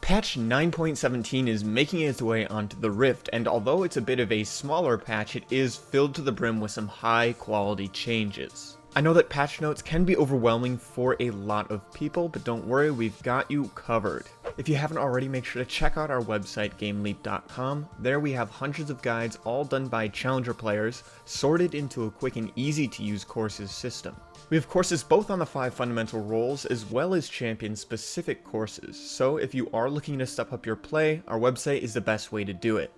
Patch 9.17 is making its way onto the Rift, and although it's a bit of a smaller patch, it is filled to the brim with some high quality changes. I know that patch notes can be overwhelming for a lot of people, but don't worry, we've got you covered. If you haven't already, make sure to check out our website, gameleap.com. There we have hundreds of guides, all done by challenger players, sorted into a quick and easy to use courses system. We have courses both on the 5 fundamental roles as well as champion specific courses, so if you are looking to step up your play, our website is the best way to do it.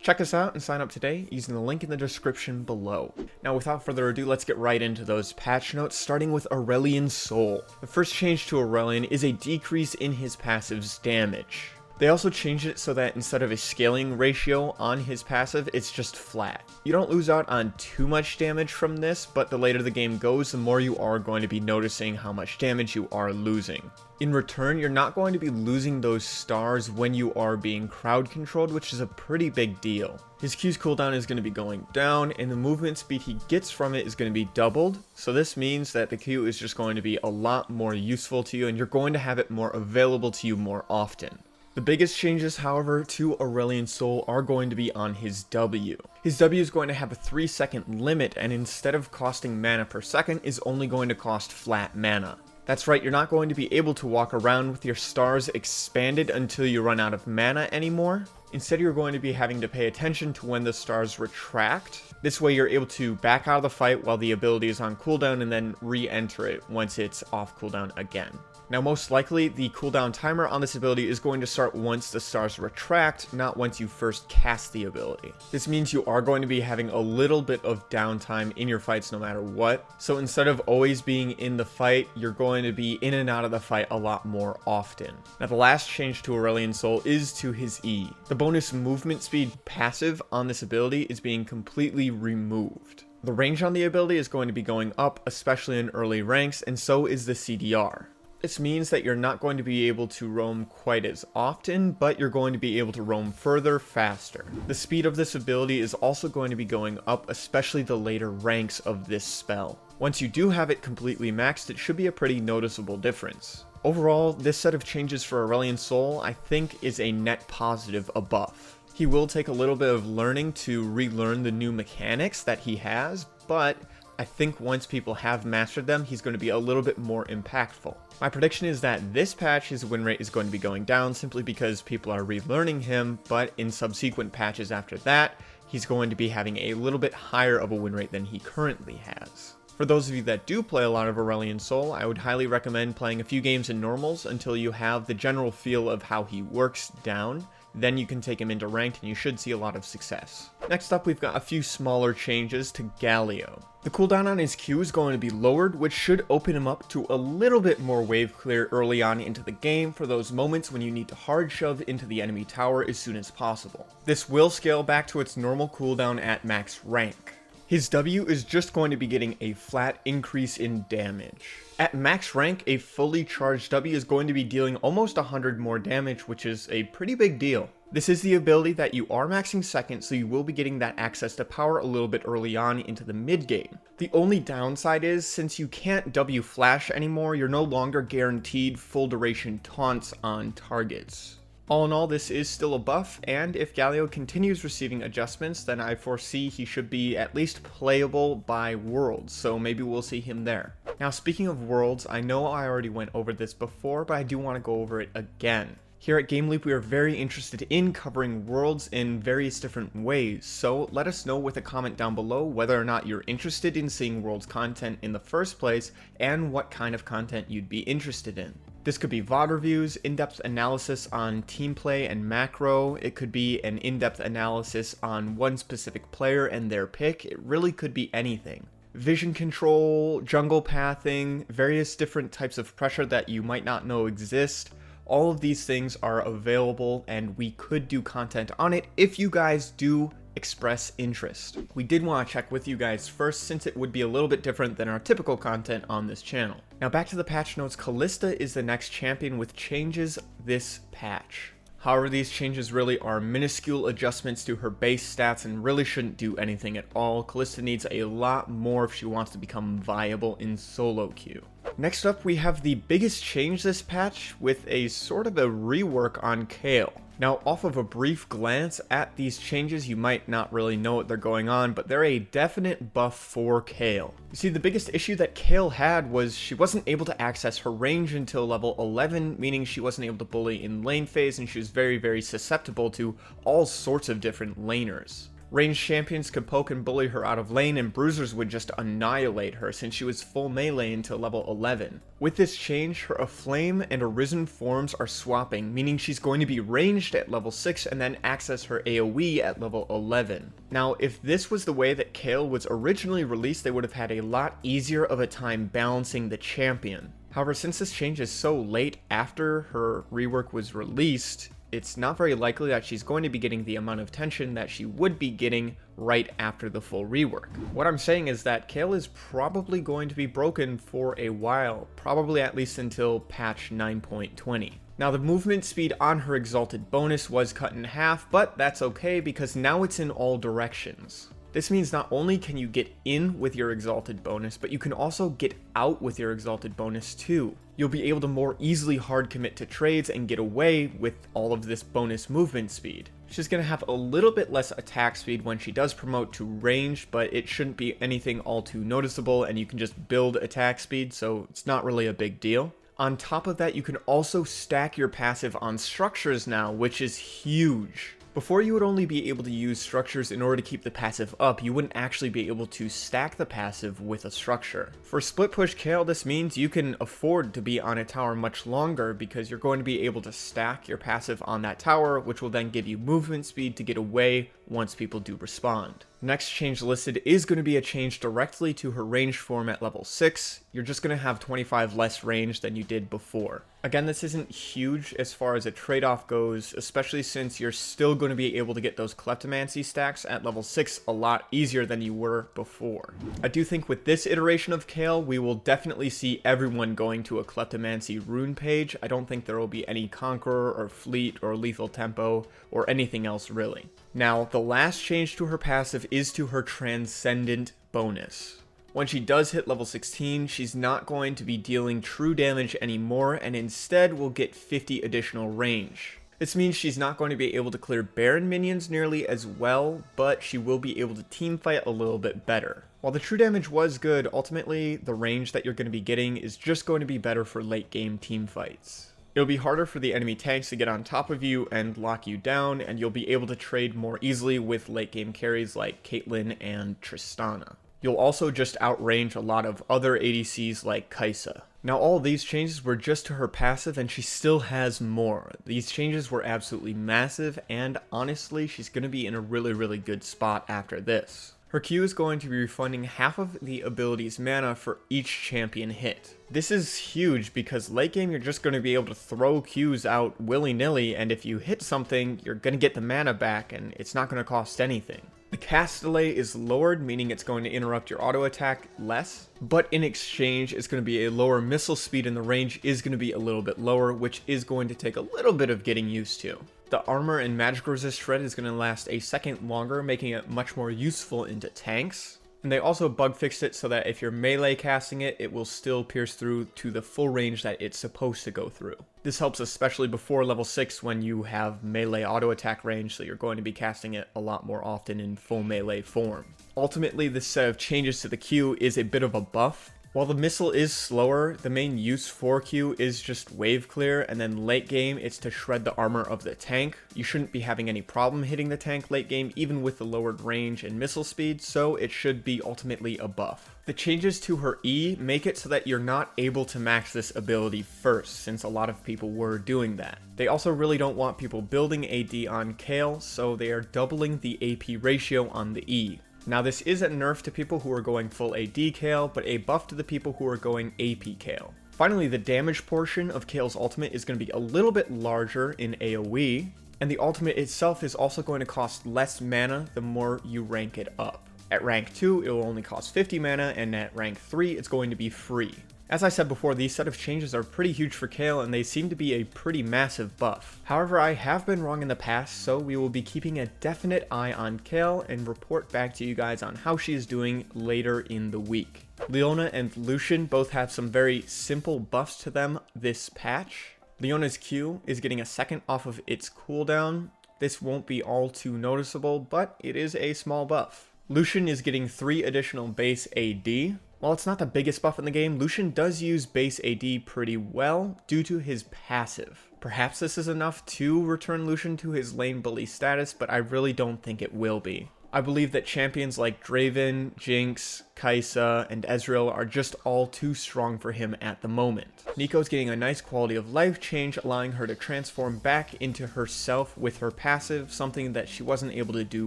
Check us out and sign up today using the link in the description below. Now without further ado, let's get right into those patch notes, starting with Aurelion's Soul. The first change to Aurelion is a decrease in his passive's damage. They also changed it so that instead of a scaling ratio on his passive, it's just flat. You don't lose out on too much damage from this, but the later the game goes, the more you are going to be noticing how much damage you are losing. In return, you're not going to be losing those stars when you are being crowd controlled, which is a pretty big deal. His Q's cooldown is going to be going down, and the movement speed he gets from it is going to be doubled, so this means that the Q is just going to be a lot more useful to you, and you're going to have it more available to you more often. The biggest changes, however, to Aurelion's Soul are going to be on his W. His W is going to have a 3-second limit, and instead of costing mana per second, is only going to cost flat mana. That's right, you're not going to be able to walk around with your stars expanded until you run out of mana anymore. Instead, you're going to be having to pay attention to when the stars retract. This way you're able to back out of the fight while the ability is on cooldown and then re-enter it once it's off cooldown again. Now most likely, the cooldown timer on this ability is going to start once the stars retract, not once you first cast the ability. This means you are going to be having a little bit of downtime in your fights no matter what. So instead of always being in the fight, you're going to be in and out of the fight a lot more often. Now the last change to Aurelion's Soul is to his E. The bonus movement speed passive on this ability is being completely removed. The range on the ability is going to be going up, especially in early ranks, and so is the CDR. This means that you're not going to be able to roam quite as often, but you're going to be able to roam further faster. The speed of this ability is also going to be going up, especially the later ranks of this spell. Once you do have it completely maxed, it should be a pretty noticeable difference. Overall, this set of changes for Aurelion's Soul I think is a net positive, a buff. He will take a little bit of learning to relearn the new mechanics that he has, but I think once people have mastered them, he's going to be a little bit more impactful. My prediction is that this patch, his win rate is going to be going down simply because people are relearning him, but in subsequent patches after that, he's going to be having a little bit higher of a win rate than he currently has. For those of you that do play a lot of Aurelion's Soul, I would highly recommend playing a few games in normals until you have the general feel of how he works down. Then you can take him into ranked and you should see a lot of success. Next up, we've got a few smaller changes to Galio. The cooldown on his Q is going to be lowered, which should open him up to a little bit more wave clear early on into the game for those moments when you need to hard shove into the enemy tower as soon as possible. This will scale back to its normal cooldown at max rank. His W is just going to be getting a flat increase in damage. At max rank, a fully charged W is going to be dealing almost 100 more damage, which is a pretty big deal. This is the ability that you are maxing second, so you will be getting that access to power a little bit early on into the mid game. The only downside is, since you can't W flash anymore, you're no longer guaranteed full duration taunts on targets. All in all, this is still a buff, and if Galio continues receiving adjustments, then I foresee he should be at least playable by Worlds, so maybe we'll see him there. Now speaking of Worlds, I know I already went over this before, but I do want to go over it again. Here at GameLeap, we are very interested in covering Worlds in various different ways, so let us know with a comment down below whether or not you're interested in seeing Worlds content in the first place, and what kind of content you'd be interested in. This could be VOD reviews, in-depth analysis on team play and macro, it could be an in-depth analysis on one specific player and their pick, it really could be anything. Vision control, jungle pathing, various different types of pressure that you might not know exist. All of these things are available and we could do content on it if you guys do express interest. We did want to check with you guys first since it would be a little bit different than our typical content on this channel. Now back to the patch notes, Kalista is the next champion with changes this patch. However, these changes really are minuscule adjustments to her base stats and really shouldn't do anything at all. Kalista needs a lot more if she wants to become viable in solo queue. Next up, we have the biggest change this patch with a sort of a rework on Kayle. Now, off of a brief glance at these changes, you might not really know what they're going on, but they're a definite buff for Kayle. You see, the biggest issue that Kayle had was she wasn't able to access her range until level 11, meaning she wasn't able to bully in lane phase, and she was very susceptible to all sorts of different laners. Ranged champions could poke and bully her out of lane, and bruisers would just annihilate her since she was full melee until level 11. With this change, her Aflame and Arisen forms are swapping, meaning she's going to be ranged at level 6 and then access her AoE at level 11. Now, if this was the way that Kayle was originally released, they would have had a lot easier of a time balancing the champion. However, since this change is so late after her rework was released, it's not very likely that she's going to be getting the amount of attention that she would be getting right after the full rework. What I'm saying is that Kayle is probably going to be broken for a while, probably at least until patch 9.20. Now, the movement speed on her exalted bonus was cut in half, but that's okay because now it's in all directions. This means not only can you get in with your exalted bonus, but you can also get out with your exalted bonus too. You'll be able to more easily hard commit to trades and get away with all of this bonus movement speed. She's going to have a little bit less attack speed when she does promote to ranged, but it shouldn't be anything all too noticeable, and you can just build attack speed, so it's not really a big deal. On top of that, you can also stack your passive on structures now, which is huge. Before, you would only be able to use structures in order to keep the passive up. You wouldn't actually be able to stack the passive with a structure. For split push Kayle, this means you can afford to be on a tower much longer because you're going to be able to stack your passive on that tower, which will then give you movement speed to get away once people do respond. Next change listed is going to be a change directly to her range form at level 6. You're just going to have 25 less range than you did before. Again, this isn't huge as far as a trade-off goes, especially since you're still going to be able to get those Kleptomancy stacks at level 6 a lot easier than you were before. I do think with this iteration of Kayle, we will definitely see everyone going to a Kleptomancy rune page. I don't think there will be any Conqueror or Fleet or Lethal Tempo or anything else really. Now, the last change to her passive is to her Transcendent bonus. When she does hit level 16, she's not going to be dealing true damage anymore and instead will get 50 additional range. This means she's not going to be able to clear Baron minions nearly as well, but she will be able to teamfight a little bit better. While the true damage was good, ultimately the range that you're going to be getting is just going to be better for late game teamfights. It'll be harder for the enemy tanks to get on top of you and lock you down, and you'll be able to trade more easily with late game carries like Caitlyn and Tristana. You'll also just outrange a lot of other ADCs like Kai'Sa. Now, all these changes were just to her passive, and she still has more. These changes were absolutely massive, and honestly, she's going to be in a really good spot after this. Her Q is going to be refunding half of the ability's mana for each champion hit. This is huge because late game you're just going to be able to throw Qs out willy-nilly, and if you hit something, you're going to get the mana back and it's not going to cost anything. The cast delay is lowered, meaning it's going to interrupt your auto attack less, but in exchange it's going to be a lower missile speed and the range is going to be a little bit lower, which is going to take a little bit of getting used to. The armor and magic resist shred is going to last a second longer, making it much more useful into tanks. And they also bug fixed it so that if you're melee casting it, it will still pierce through to the full range that it's supposed to go through. This helps especially before level 6 when you have melee auto attack range, so you're going to be casting it a lot more often in full melee form. Ultimately, this set of changes to the Q is a bit of a buff. While the missile is slower, the main use for Q is just wave clear, and then late game it's to shred the armor of the tank. You shouldn't be having any problem hitting the tank late game, even with the lowered range and missile speed, so it should be ultimately a buff. The changes to her E make it so that you're not able to max this ability first, since a lot of people were doing that. They also really don't want people building AD on Kayle, so they are doubling the AP ratio on the E. Now, this is a nerf to people who are going full AD Kayle, but a buff to the people who are going AP Kayle. Finally, the damage portion of Kayle's ultimate is going to be a little bit larger in AoE, and the ultimate itself is also going to cost less mana the more you rank it up. At rank 2, it will only cost 50 mana, and at rank 3, it's going to be free. As I said before, these set of changes are pretty huge for Kayle, and they seem to be a pretty massive buff. However, I have been wrong in the past, so we will be keeping a definite eye on Kayle and report back to you guys on how she is doing later in the week. Leona and Lucian both have some very simple buffs to them this patch. Leona's Q is getting a second off of its cooldown. This won't be all too noticeable, but it is a small buff. Lucian is getting 3 additional base AD. While it's not the biggest buff in the game, Lucian does use base AD pretty well due to his passive. Perhaps this is enough to return Lucian to his lane bully status, but I really don't think it will be. I believe that champions like Draven, Jinx, Kai'Sa, and Ezreal are just all too strong for him at the moment. Neeko's getting a nice quality of life change, allowing her to transform back into herself with her passive, something that she wasn't able to do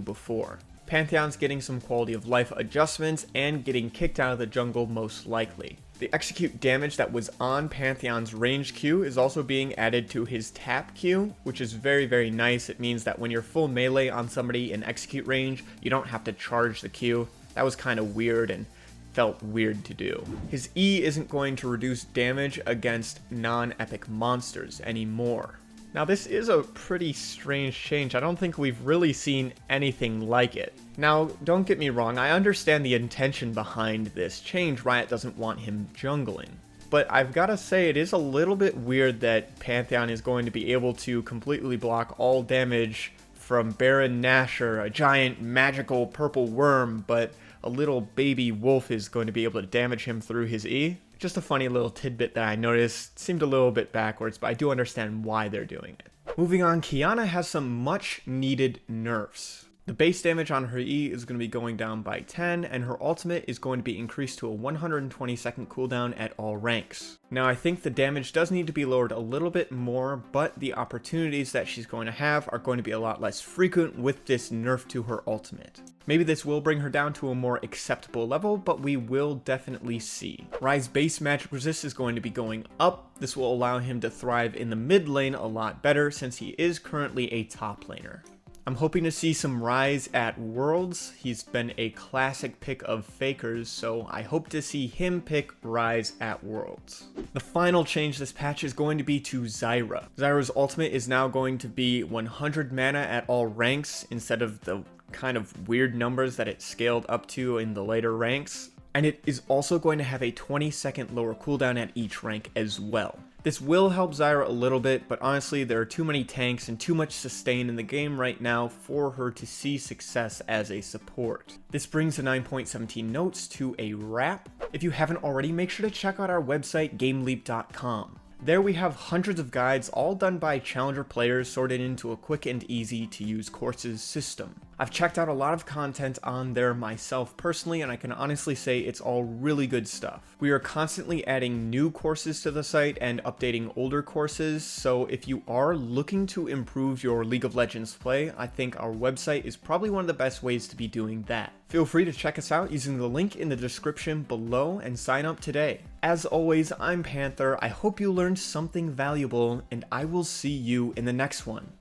before. Pantheon's getting some quality of life adjustments and getting kicked out of the jungle most likely. The execute damage that was on Pantheon's range Q is also being added to his tap Q, which is very nice. It means that when you're full melee on somebody in execute range, you don't have to charge the Q. That was kind of weird and felt weird to do. His E isn't going to reduce damage against non-epic monsters anymore. Now this is a pretty strange change. I don't think we've really seen anything like it. Now, don't get me wrong, I understand the intention behind this change. Riot doesn't want him jungling. But I've gotta say, it is a little bit weird that Pantheon is going to be able to completely block all damage from Baron Nashor, a giant magical purple worm, but a little baby wolf is going to be able to damage him through his E. Just a funny little tidbit that I noticed. Seemed a little bit backwards, but I do understand why they're doing it. Moving on, Qiyana has some much needed nerfs. The base damage on her E is going to be going down by 10, and her ultimate is going to be increased to a 120 second cooldown at all ranks. Now I think the damage does need to be lowered a little bit more, but the opportunities that she's going to have are going to be a lot less frequent with this nerf to her ultimate. Maybe this will bring her down to a more acceptable level, but we will definitely see. Ryze base magic resist is going to be going up. This will allow him to thrive in the mid lane a lot better since he is currently a top laner. I'm hoping to see some Ryze at Worlds. He's been a classic pick of Fakers, so I hope to see him pick Ryze at Worlds. The final change this patch is going to be to Zyra. Zyra's ultimate is now going to be 100 mana at all ranks instead of the kind of weird numbers that it scaled up to in the later ranks. And it is also going to have a 20-second lower cooldown at each rank as well. This will help Zyra a little bit, but honestly there are too many tanks and too much sustain in the game right now for her to see success as a support. This brings the 9.17 notes to a wrap. If you haven't already, make sure to check out our website gameleap.com. There we have hundreds of guides, all done by challenger players, sorted into a quick and easy to use courses system. I've checked out a lot of content on there myself personally, and I can honestly say it's all really good stuff. We are constantly adding new courses to the site and updating older courses, so if you are looking to improve your League of Legends play, I think our website is probably one of the best ways to be doing that. Feel free to check us out using the link in the description below and sign up today. As always, I'm Panther. I hope you learned something valuable, and I will see you in the next one.